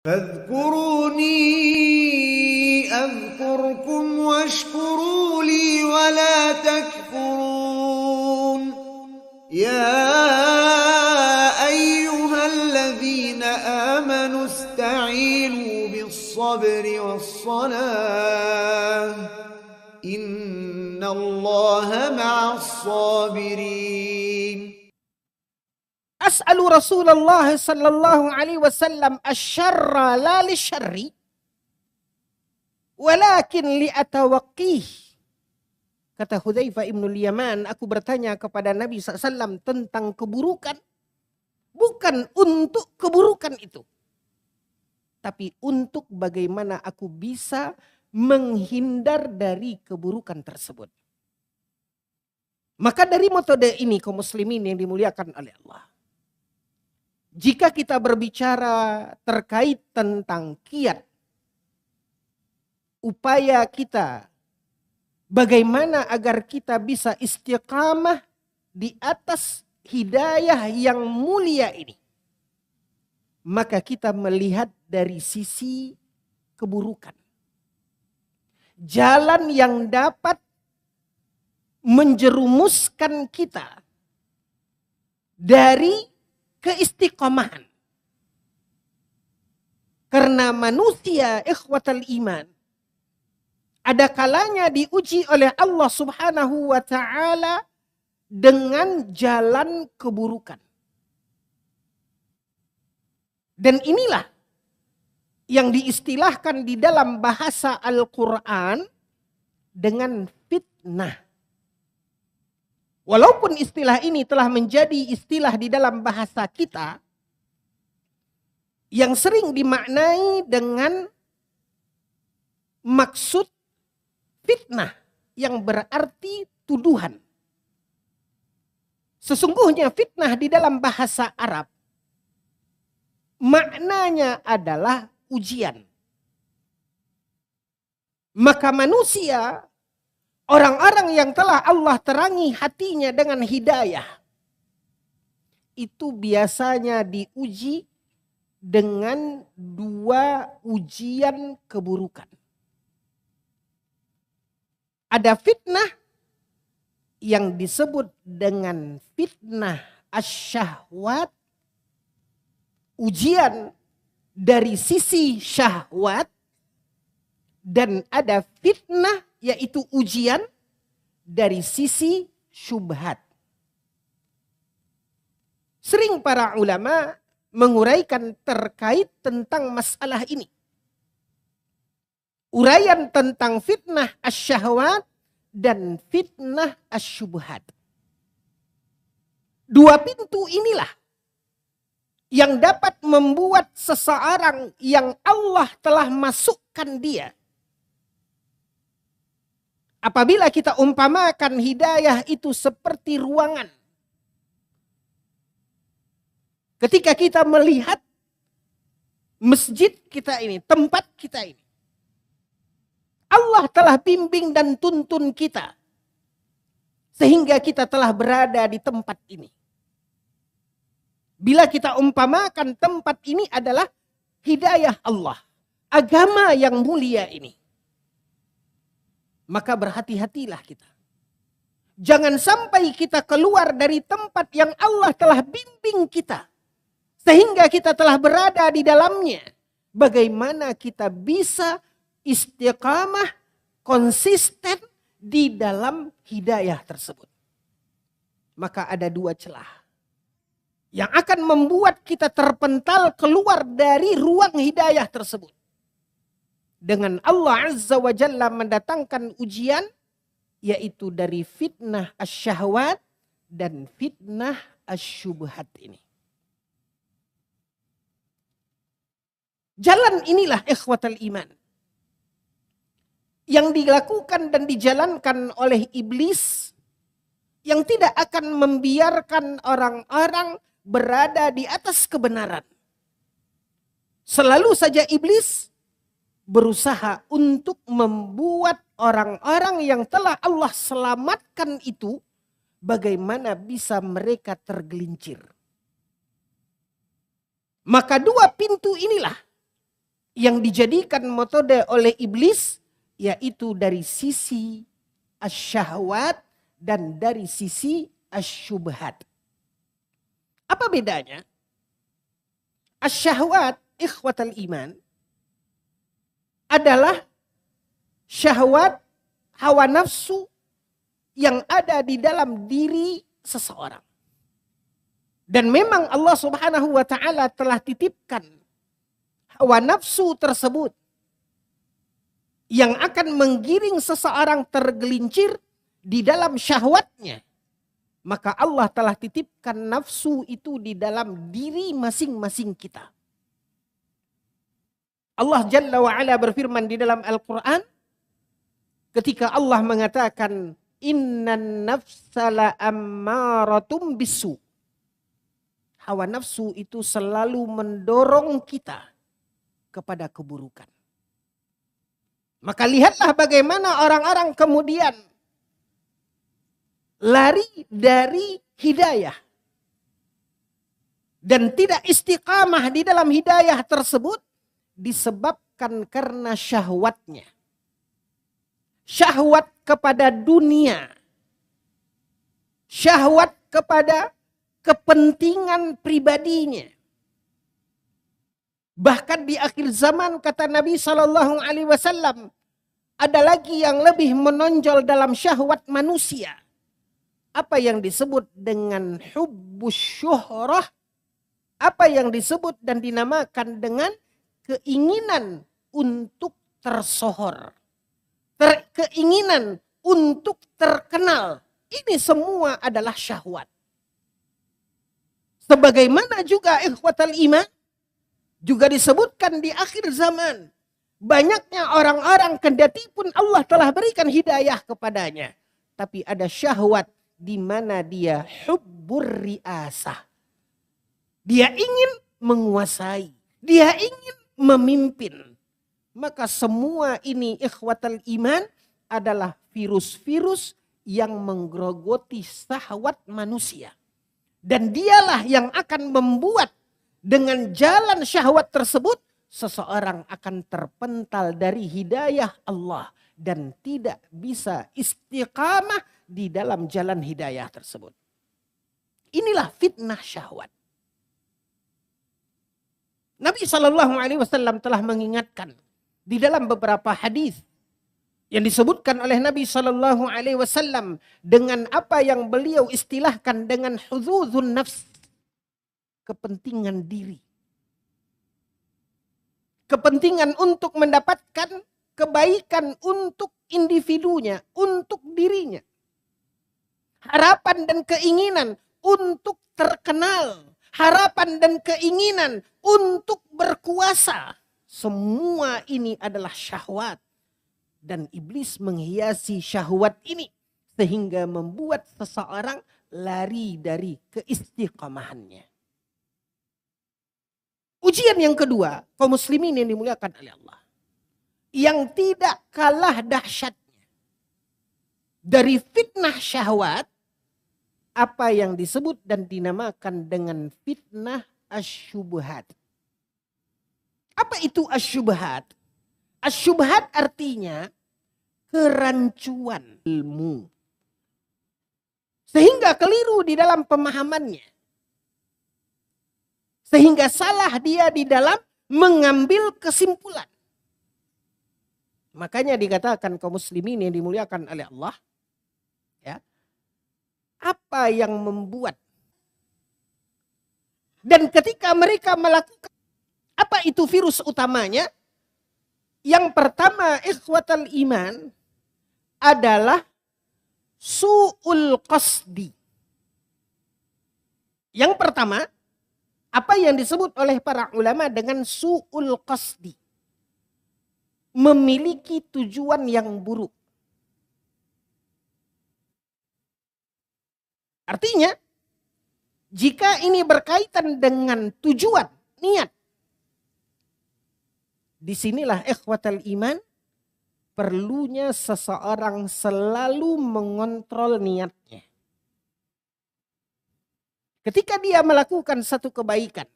فاذكروني أذكركم واشكروا لي ولا تكفرون يا أيها الذين آمنوا استعينوا بالصبر والصلاة إن الله مع الصابرين. أسأل رسول الله صلى الله عليه وسلم الشر لا للشر ولكن لأتوقيه. Kata Hudzaifah ibn Yaman, aku bertanya kepada Nabi SAW tentang keburukan. Bukan untuk keburukan itu. Tapi untuk bagaimana aku bisa menghindar dari keburukan tersebut. Maka dari metode ini kaum muslimin yang dimuliakan oleh Allah. Jika kita berbicara terkait tentang kiat, upaya kita, bagaimana agar kita bisa istiqamah di atas hidayah yang mulia ini. Maka kita melihat dari sisi keburukan. Jalan yang dapat menjerumuskan kita dari keistiqomahan. Karena manusia ikhwatal iman ada kalanya diuji oleh Allah Subhanahu wa taala dengan jalan keburukan. Dan inilah yang diistilahkan di dalam bahasa Al-Qur'an dengan fitnah. Walaupun istilah ini telah menjadi istilah di dalam bahasa kita yang sering dimaknai dengan maksud fitnah yang berarti tuduhan. Sesungguhnya fitnah di dalam bahasa Arab maknanya adalah ujian. Maka manusia, orang-orang yang telah Allah terangi hatinya dengan hidayah, itu biasanya diuji dengan dua ujian keburukan. Ada fitnah yang disebut dengan fitnah asyahwat, ujian dari sisi syahwat, dan ada fitnah yaitu ujian dari sisi syubhat. Sering para ulama menguraikan terkait tentang masalah ini. Uraian tentang fitnah asyahwat dan fitnah asyubhat. Dua pintu inilah yang dapat membuat seseorang yang Allah telah masukkan dia. Apabila kita umpamakan hidayah itu seperti ruangan. Ketika kita melihat masjid kita ini, tempat kita ini. Allah telah bimbing dan tuntun kita. Sehingga kita telah berada di tempat ini. Bila kita umpamakan tempat ini adalah hidayah Allah. Agama yang mulia ini. Maka berhati-hatilah kita. Jangan sampai kita keluar dari tempat yang Allah telah bimbing kita. Sehingga kita telah berada di dalamnya. Bagaimana kita bisa istiqamah, konsisten di dalam hidayah tersebut. Maka ada dua celah. Yang akan membuat kita terpental keluar dari ruang hidayah tersebut. Dengan Allah Azza wa Jalla mendatangkan ujian, yaitu dari fitnah asyahwat dan fitnah asyubhat ini. Jalan inilah ikhwatal iman. Yang dilakukan dan dijalankan oleh iblis, yang tidak akan membiarkan orang-orang berada di atas kebenaran. Selalu saja iblis berusaha untuk membuat orang-orang yang telah Allah selamatkan itu, bagaimana bisa mereka tergelincir. Maka dua pintu inilah yang dijadikan metode oleh iblis, yaitu dari sisi asyahwat dan dari sisi asyubhat. Apa bedanya? Asyahwat, ikhwatal iman, adalah syahwat hawa nafsu yang ada di dalam diri seseorang. Dan memang Allah Subhanahu wa taala telah titipkan hawa nafsu tersebut yang akan menggiring seseorang tergelincir di dalam syahwatnya. Maka Allah telah titipkan nafsu itu di dalam diri masing-masing kita. Allah Jalla wa'ala berfirman di dalam Al-Quran ketika Allah mengatakan innan nafsa la'ammaratum bisu. Hawa nafsu itu selalu mendorong kita kepada keburukan. Maka lihatlah bagaimana orang-orang kemudian lari dari hidayah. Dan tidak istiqamah di dalam hidayah tersebut disebabkan karena syahwatnya. Syahwat kepada dunia. Syahwat kepada kepentingan pribadinya. Bahkan di akhir zaman kata Nabi SAW, ada lagi yang lebih menonjol dalam syahwat manusia. Apa yang disebut dengan hubbus syuhrah, apa yang disebut dan dinamakan dengan keinginan untuk tersohor. Keinginan untuk terkenal. Ini semua adalah syahwat. Sebagaimana juga ikhwatal iman, juga disebutkan di akhir zaman. Banyaknya orang-orang kendati pun Allah telah berikan hidayah kepadanya. Tapi ada syahwat di mana dia hubbur riasah. Dia ingin menguasai. Dia ingin memimpin. Maka semua ini ikhwatal iman adalah virus-virus yang menggerogoti syahwat manusia. Dan dialah yang akan membuat dengan jalan syahwat tersebut seseorang akan terpental dari hidayah Allah dan tidak bisa istiqamah di dalam jalan hidayah tersebut. Inilah fitnah syahwat. Nabi SAW telah mengingatkan di dalam beberapa hadis yang disebutkan oleh Nabi SAW dengan apa yang beliau istilahkan dengan huzuzun nafs, kepentingan diri. Kepentingan untuk mendapatkan kebaikan untuk individunya, untuk dirinya. Harapan dan keinginan untuk terkenal. Harapan dan keinginan untuk berkuasa. Semua ini adalah syahwat. Dan iblis menghiasi syahwat ini. Sehingga membuat seseorang lari dari keistiqamahannya. Ujian yang kedua, kaum muslimin yang dimuliakan oleh Allah. Yang tidak kalah dahsyatnya dari fitnah syahwat, apa yang disebut dan dinamakan dengan fitnah asyubhat. Apa itu asyubhat? Asyubhat artinya kerancuan ilmu. Sehingga keliru di dalam pemahamannya. Sehingga salah dia di dalam mengambil kesimpulan. Makanya dikatakan kaum muslimin yang dimuliakan oleh Allah. Ya, apa yang membuat. Dan ketika mereka melakukan. Apa itu virus utamanya? Yang pertama ikhwatal iman adalah su'ul qasdi. Yang pertama, apa yang disebut oleh para ulama dengan su'ul qasdi. Memiliki tujuan yang buruk. Artinya, jika ini berkaitan dengan tujuan, niat. Disinilah ikhwatal iman, perlunya seseorang selalu mengontrol niatnya. Ketika dia melakukan satu kebaikan,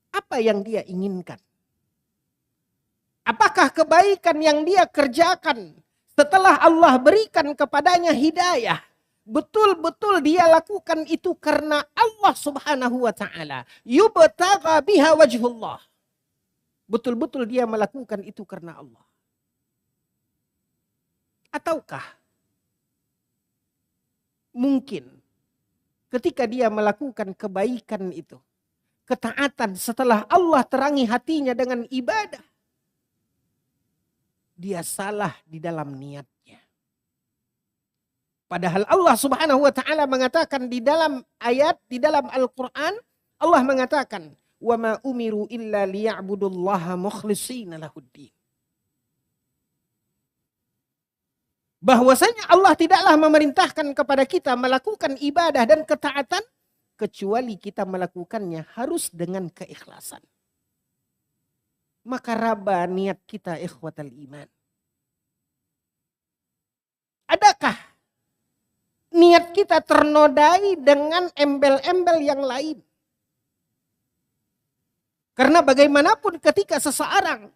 apa yang dia inginkan? Apakah kebaikan yang dia kerjakan setelah Allah berikan kepadanya hidayah, betul-betul dia lakukan itu karena Allah Subhanahu wa taala, yubtagha biha wajhullah. Betul-betul dia melakukan itu karena Allah. Ataukah mungkin ketika dia melakukan kebaikan itu, ketaatan setelah Allah terangi hatinya dengan ibadah, dia salah di dalam niatnya. Padahal Allah Subhanahu wa taala mengatakan di dalam ayat, di dalam Al-Qur'an, Allah mengatakan, "Wa ma umiru illa liya'budullaha mukhlishina lahuddin." Bahwasanya Allah tidaklah memerintahkan kepada kita melakukan ibadah dan ketaatan kecuali kita melakukannya harus dengan keikhlasan. Maka raba niat kita, ikhwatal iman. Adakah niat kita ternodai dengan embel-embel yang lain? Karena bagaimanapun ketika seseorang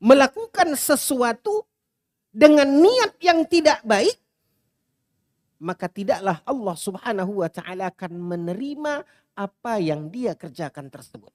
melakukan sesuatu dengan niat yang tidak baik, maka tidaklah Allah Subhanahu wa taala akan menerima apa yang dia kerjakan tersebut.